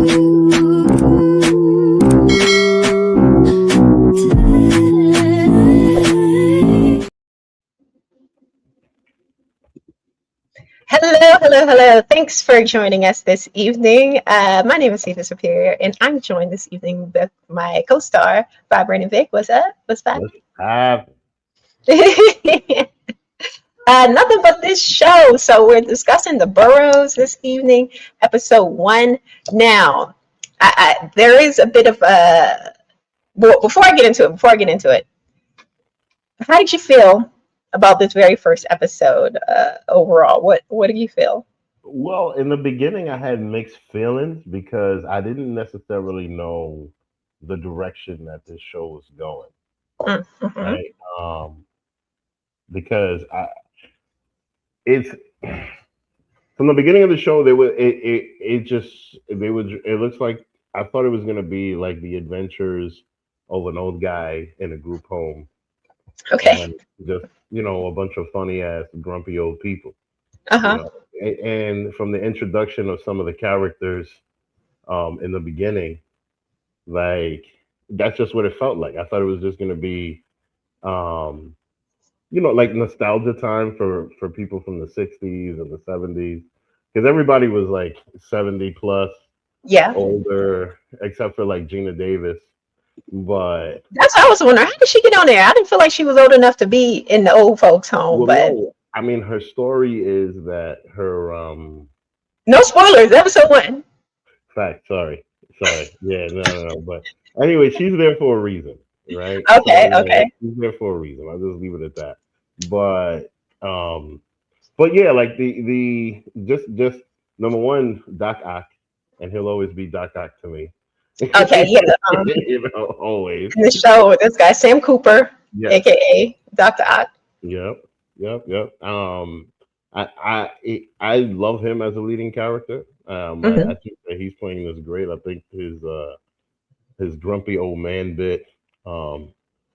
Hello, hello, hello. Thanks for joining us this evening. My name is Eva Superior, and I'm joined this evening with my co-star, Vibrant and Vic. What's up? What's up? Let's have Nothing but this show. So we're discussing the Boroughs this evening, episode 1. Now, there is a bit of a. Well, before I get into it, how did you feel about this very first episode overall? What do you feel? well, in the beginning, I had mixed feelings because I didn't necessarily know the direction that this show was going, Mm-hmm. right? Because it's from the beginning of the show, they were it just they would it looks like I thought it was gonna be like the adventures of an old guy in a group home Okay. and just a bunch of funny ass grumpy old people. you Uh-huh. know and from the introduction of some of the characters in the beginning, like that's just what it felt like. I thought it was just going to be um like nostalgia time for people from the 60s and the 70s, because everybody was like 70 plus, Yeah. older, except for like Gina Davis. But That's what I was wondering. How did she get on there? I didn't feel like she was old enough to be in the old folks' home, well, but no, I mean, her story is that her no spoilers. Episode 1. fact, sorry, yeah, no, but anyway, she's there for a reason, right? Okay, So okay. she's there for a reason. I'll just leave it at that. But um but yeah, like just number one, Doc Ock, and he'll always be Doc Ock to me. Okay, yeah. Always. In the show, this guy, Sam Cooper, Yes. aka Dr. Ock. Yep. Yep. Yep. I love him as a leading character. I Hmm. think that he's playing this great. I think his grumpy old man bit um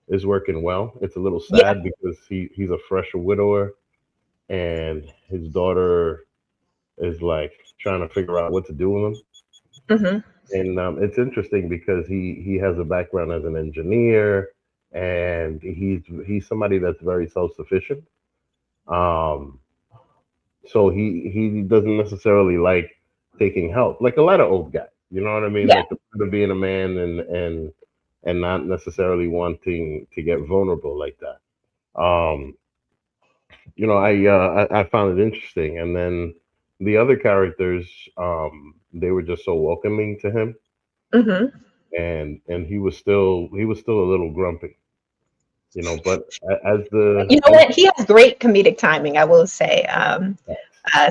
is working well. It's a little Yeah. sad because he's a fresh widower, and his daughter is like trying to figure out what to do with him. Hmm. And it's interesting because he has a background as an engineer, and he's somebody that's very self sufficient. Um, so he doesn't necessarily like taking help, like a lot of old guys. You know what I mean? Yeah. Like the part of being a man and not necessarily wanting to get vulnerable like that. Um, I found it interesting, and then the other characters, they were just so welcoming to him, Hmm. and he was still a little grumpy. But as the You know as what? He has great comedic timing, I will say.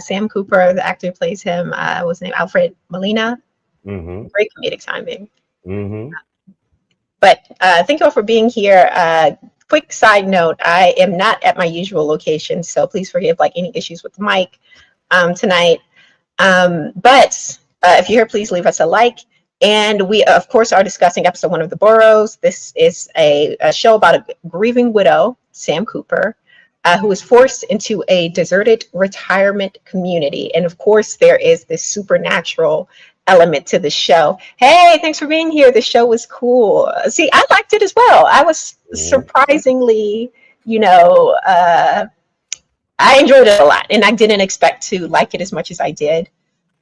Sam Cooper, the actor who plays him, was named Alfred Molina. mm-hmm, Great comedic timing. mm-hmm, But thank you all for being here. Quick side note, I am not at my usual location, so please forgive like any issues with the mic tonight. But if you're here, please leave us a like. And we, of course, are discussing episode 1 of The Boroughs. This is a show about a grieving widow, Sam Cooper, who is forced into a deserted retirement community. And of course, there is this supernatural element to the show. Hey, thanks for being here. The show was cool. See, I liked it as well. I was mm-hmm. surprisingly, you know, I enjoyed it a lot, and I didn't expect to like it as much as I did.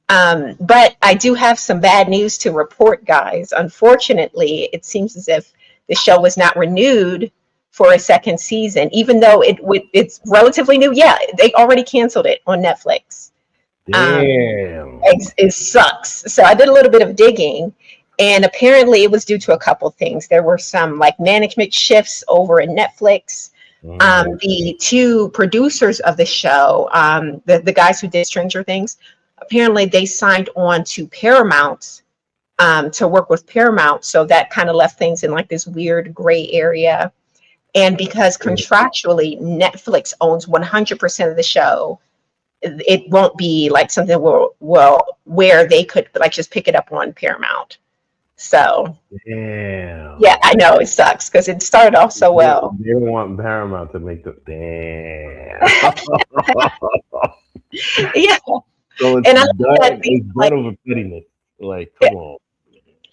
But I do have some bad news to report, guys. Unfortunately, it seems as if the show was not renewed for a second season, even though it's relatively new. Yeah, they already canceled it on Netflix. Damn. It sucks. So I did a little bit of digging, and apparently it was due to a couple things. There were some like management shifts over at Netflix. Mm, The two producers of the show, the guys who did Stranger Things, apparently they signed on to Paramount, to work with Paramount. So that kind of left things in like this weird gray area. And because contractually Netflix owns 100% of the show, it won't be like something where they could like just pick it up on Paramount. So yeah, damn. I know it sucks because it started off so They, well. they don't want Paramount to make the damn. Yeah, So it's and I love that done. they It's like done over pettiness. Like, come on.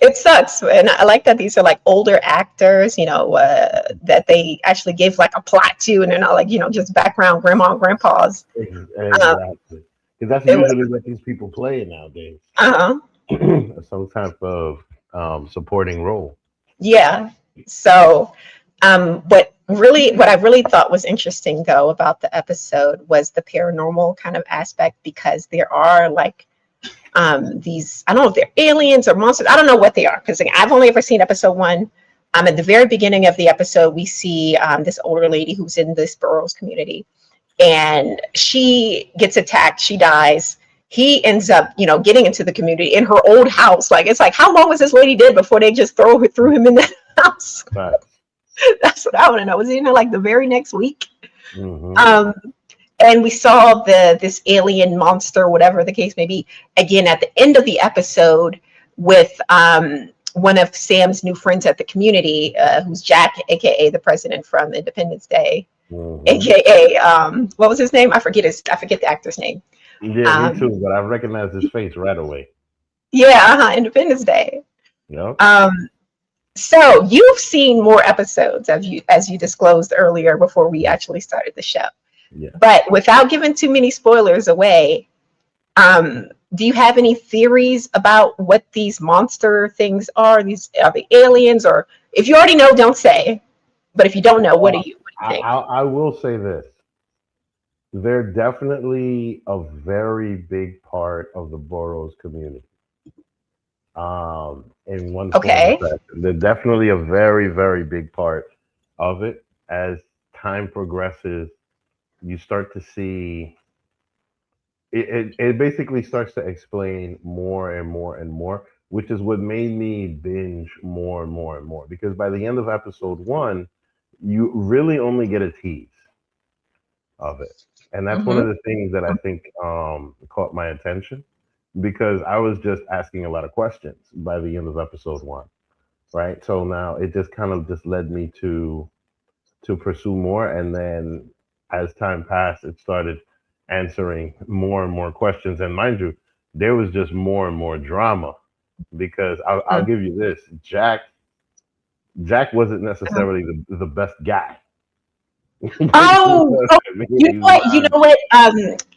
It sucks, and I like that these are like older actors, that they actually give like a plot to, and they're not like just background grandma and grandpas. Um, Exactly. Because that's it was usually what these people play nowadays. uh Some type of supporting role. yeah. So, what I really thought was interesting though about the episode was the paranormal kind of aspect, because there are like these, I don't know if they're aliens or monsters. I don't know what they are, because I've only ever seen episode one. At the very beginning of the episode, we see this older lady who's in this Boroughs community, and she gets attacked. She dies. He ends up, getting into the community in her old house. Like, it's like, how long was this lady dead before they just threw him in that house? But That's what I want to know. Was he in there like the very next week? hmm Um, and we saw this alien monster, whatever the case may be, again at the end of the episode with one of Sam's new friends at the community, who's Jack, aka the president from Independence Day, hmm aka what was his name? I forget the actor's name. Yeah, me Um, too. But I recognized his face right away. yeah, Independence Day. Yep. Um, so you've seen more episodes, as you disclosed earlier before we actually started the show. Yeah. But without giving too many spoilers away, do you have any theories about what these monster things are? Are the aliens, or if you already know, don't say. But if you don't know, what do you think? I will say this. They're definitely a very big part of the Boroughs community. In one form or Okay. fashion. They're definitely a very, very big part of it. As time progresses, you start to see it basically starts to explain more and more and more, which is what made me binge more and more and more. Because by the end of episode one, you really only get a tease of it. And that's one Mm-hmm. of the things that I think caught my attention because I was just asking a lot of questions by the end of episode one, right? So now it just kind of just led me to pursue more, and then as time passed, it started answering more and more questions. And mind you, there was just more and more drama because I'll give you this: Jack wasn't necessarily the best guy. Oh, oh, He's you not. know what?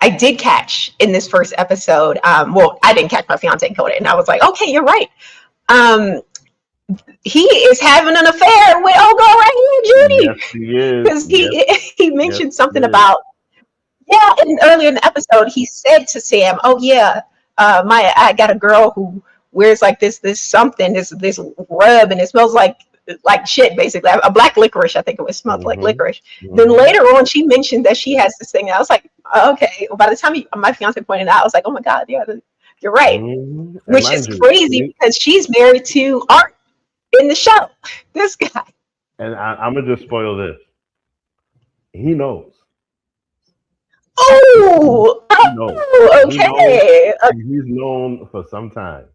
I did catch in this first episode. Well, I didn't catch, my fiance caught it, and I was like, okay, you're right. Um, he is having an affair with old girl right here, Yes, Judy, he is. because Yes, he yes, mentioned he something is. about, yeah, and earlier in the episode, he said to Sam, "Oh yeah, I got a girl who wears like this something, this rub, and it smells like shit, basically. A black licorice, I think it was, smelled like Hmm. licorice." Then Hmm. later on, she mentioned that she has this thing, and I was like, oh, "Okay." By the time my fiance pointed out, I was like, "Oh my god, yeah, you're right," Hmm. And which is mind you, crazy because she's married to Art in the show. This guy. I'm gonna just spoil this. He knows. Oh, He knows. oh, He knows, okay. and he's known for some time.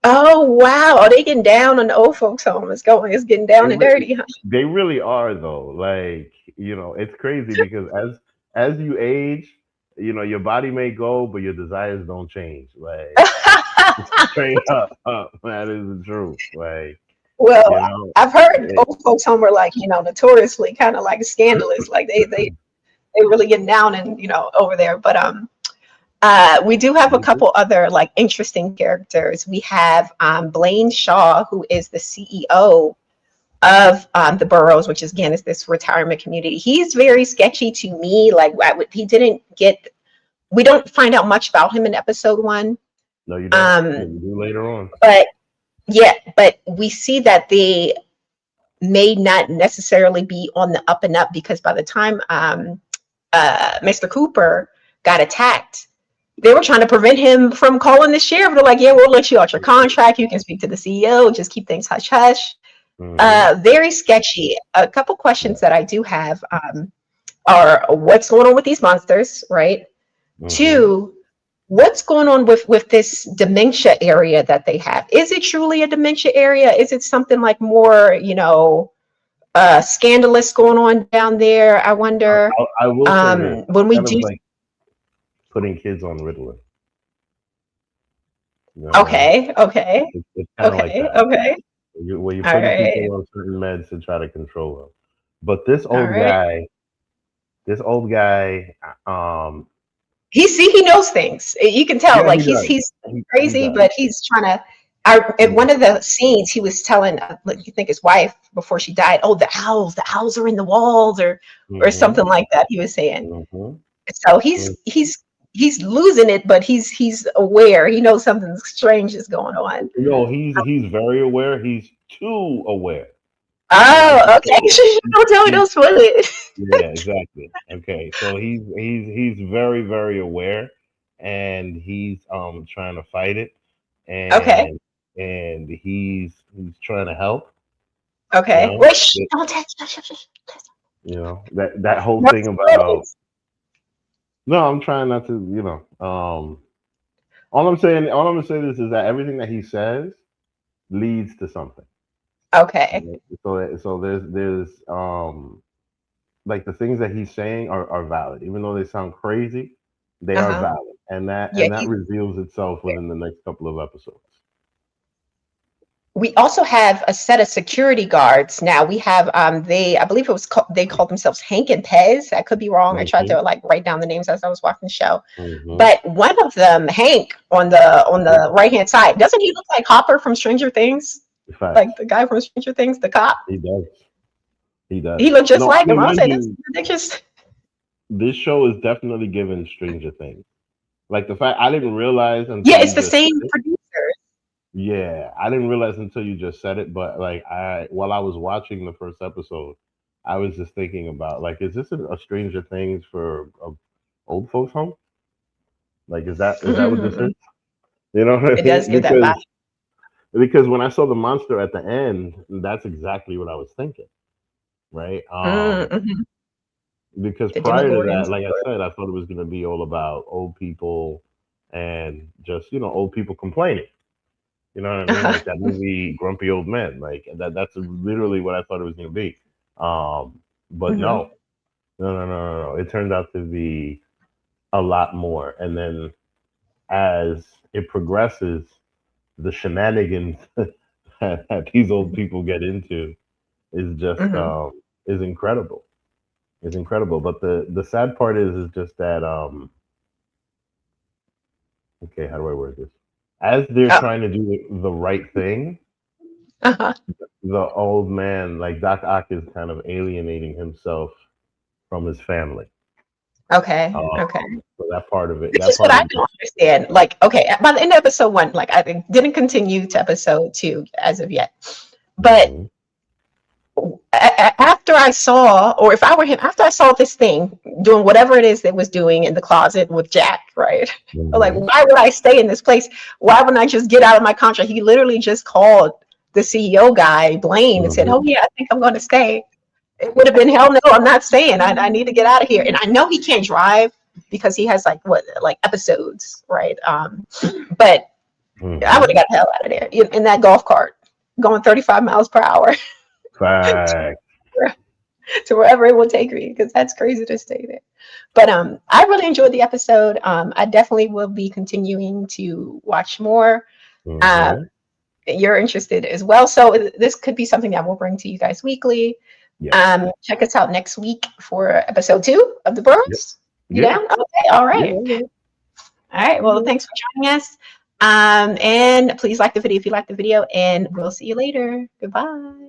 Oh wow! Are they getting down on the old folks' home? It's getting They down and re- dirty, huh? they really are though. Like it's crazy because as you age, your body may go, but your desires don't change. Like straight up, that is the truth. Like Well, you know, I've heard it, old folks' home are like notoriously kind of like scandalous. Like they really getting down and over there. But we do have a couple other like interesting characters. We have Blaine Shaw, who is the CEO of the Boroughs, which is, again, is this retirement community. He's very sketchy to me. Like he didn't get. We don't find out much about him in episode one. no, you don't. Um, You do later on. but yeah, but we see that they may not necessarily be on the up and up, because by the time Mr. Cooper got attacked, they were trying to prevent him from calling the sheriff. They're like, "Yeah, we'll let you out your contract. You can speak to the CEO. Just keep things hush hush." Hmm. Very sketchy. A couple questions that I do have are, what's going on with these monsters, right? Hmm. Two, what's going on with this dementia area that they have? Is it truly a dementia area? Is it something like more, scandalous going on down there? I wonder. I will say this: When we kind do, of like putting kids on Ritalin. You know what I mean? Okay. Okay. It's kind of like Okay. that. Okay. Where you're All putting right. people on certain meds to try to control them. But All right. this old guy, um, He knows things. You can tell, yeah, like he does. he's He crazy, does. but he's trying to. I, in Yeah. one of the scenes, he was telling, like, you think his wife before she died, "Oh, the owls are in the walls," or Mm-hmm. something like that. He was saying. Mm-hmm. So he's losing it, but he's aware. He knows something strange is going on. No, he's very aware. He's too aware. And like you Oh, okay. said, Don't tell me, he's don't spoil it. yeah, exactly. Okay, so he's very very aware, and he's trying to fight it, Okay. and he's trying to help. You Okay. know, Wait, shh, don't touch. that whole No thing about. spoilers. No, I'm trying not to. All I'm gonna say is that everything that he says leads to something. Okay. Right? So there's like the things that he's saying are valid, even though they sound crazy, they are Uh-huh. valid, and that Yeah, reveals itself within the next couple of episodes. we also have a set of security guards now. We have they, I believe they called themselves Hank and Pez. I could be wrong. I tried Hmm. to like write down the names as I was watching the show. Hmm. But one of them, Hank, on the right hand side, doesn't he look like Hopper from Stranger Things? Facts. Like the guy from Stranger Things, the cop. He does. He does. He looked just No, I like him. mean, I was mind like, that's you, ridiculous. this show is definitely given Stranger Things. Like the fact I didn't realize until Yeah, you it's the just same said it. producer. Yeah, I didn't realize until you just said it. But like while I was watching the first episode, I was just thinking about like, is this a Stranger Things for a old folks home? Like, is that what this Mhm. is? You know what I It does mean? give that vibe. Because when I saw the monster at the end, that's exactly what I was thinking, right? Mm-hmm. Because The prior to that, Demogorgons. like I said, I thought it was going to be all about old people and just old people complaining. You know what I mean? Uh-huh. Like that movie Grumpy Old Men. Like that's literally what I thought it was going to be. But Hmm. no, no, no, no, no, no. It turned out to be a lot more. And then as it progresses, the shenanigans that these old people get into is just Hmm. is incredible. Is incredible. But the sad part is just that okay, how do I word this? As they're Oh, trying to do the right thing, uh-huh. the old man, like Doc Ock, is kind of alienating himself from his family. Okay. Um, Okay. so This that is what part I of it. don't understand. Like, okay, by the end of episode one, like I think didn't continue to episode two as of yet. But Hmm. after I saw, or if I were him, after I saw this thing doing whatever it is that was doing in the closet with Jack, right? Like, Hmm. why would I stay in this place? Why wouldn't I just get out of my contract? He literally just called the CEO guy, Blaine, and said, Hmm. "Oh yeah, I think I'm going to stay." It would have been hell no, I'm not staying. I need to get out of here. And I know he can't drive because he has like episodes, right? But I would Hmm. have got the hell out of there in that golf cart, going 35 miles per hour Fact. to wherever it will take me, because that's crazy to stay there. But I really enjoyed the episode. I definitely will be continuing to watch more. Uh, Hmm. you're interested as well, so this could be something that we'll bring to you guys weekly. Yes. Check us out next week for episode 2 of the Yep. Boroughs. You Yeah. down? Okay, all Yeah. right. Yeah. All right. Well, Yeah. thanks for joining us. And please like the video if you like the video, and we'll see you later. Goodbye.